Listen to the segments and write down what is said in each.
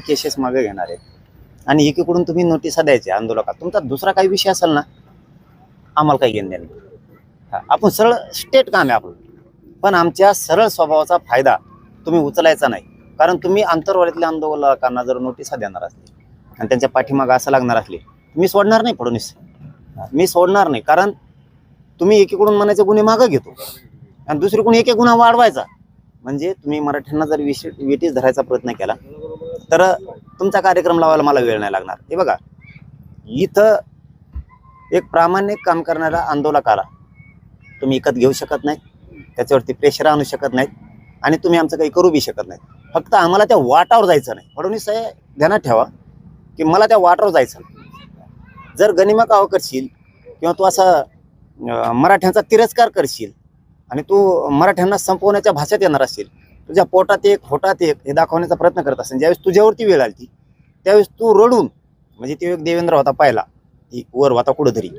Cases मागे घेणार आहेत आणि एकीकडून तुम्ही नोटिसा द्यायचे आंदोलकात. तुमचा दुसरा काही विषय असेल ना, आम्हाला काही घेणं देणं नाही. आपण सरळ स्टेट काम आहे आपलं, पण आमच्या सरळ स्वभावाचा फायदा तुम्ही उचलायचा नाही. कारण तुम्ही आंतरवालीतल्या आंदोलकांना जर नोटिसा देणार असले आणि त्यांच्या पाठीमागं असं लागणार असले, मी सोडणार नाही फडणवीस, मी सोडणार नाही. कारण तुम्ही एकीकडून म्हणायचे गुन्हे मागं घेतो आणि दुसरीकडून एक गुन्हा वाढवायचा. म्हणजे तुम्ही मराठ्यांना जर वेटीस धरायचा प्रयत्न केला तर तुमचा कार्यक्रम लावायला मला वेळ नाही लागणार. हे बघा, इथं एक प्रामाणिक काम करणाऱ्या आंदोलकाला तुम्ही विकत घेऊ शकत नाही, त्याच्यावरती प्रेशर आणू शकत नाहीत आणि तुम्ही आमचं काही करू बी शकत नाही. फक्त आम्हाला त्या वाटावर जायचं नाही. फडणवीस साहेब ध्यानात ठेवा की मला त्या वाटावर जायचं नाही. जर गनिमा काव करशील किंवा तू असा मराठ्यांचा तिरस्कार करशील आणि तू मराठ्यांना संपवण्याच्या भाषेत येणार असेल, तुझ्या पोटात एक होटात एक हे दाखवण्याचा प्रयत्न करत असेल, ज्यावेळेस तुझ्यावरती वेळ आली त्यावेळेस तू रडून, म्हणजे तो एक देवेंद्र होता पाहिला, वर होता कुठंतरी,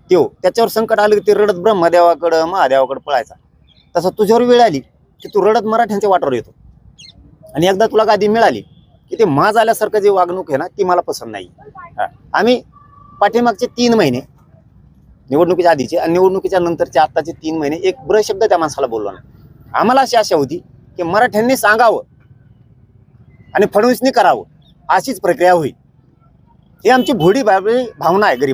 त्याच्यावर संकट आलं की ते रडत ब्रह्मदेवाकडं महादेवाकडं पळायचा. तसं तुझ्यावर वेळ आली की तू रडत मराठ्यांच्या वाटावर येतो. आणि एकदा तुला गादी मिळाली की ते माज आल्यासारखं जे वागणूक आहे ना, ती मला पसंत नाही. आम्ही पाठीमागचे 3 महिने निवडणुकीच्या आधीचे आणि निवडणुकीच्या नंतरचे आत्ताचे 3 महिने एक ब्र शब्द त्या माणसाला बोललो नाही. आम्हाला अशी आशा होती की मराठ्यांनी सांगावं आणि फडणवीसनी करावं, अशीच प्रक्रिया होईल. ही आमची भोडी भावना आहे गरिबांची.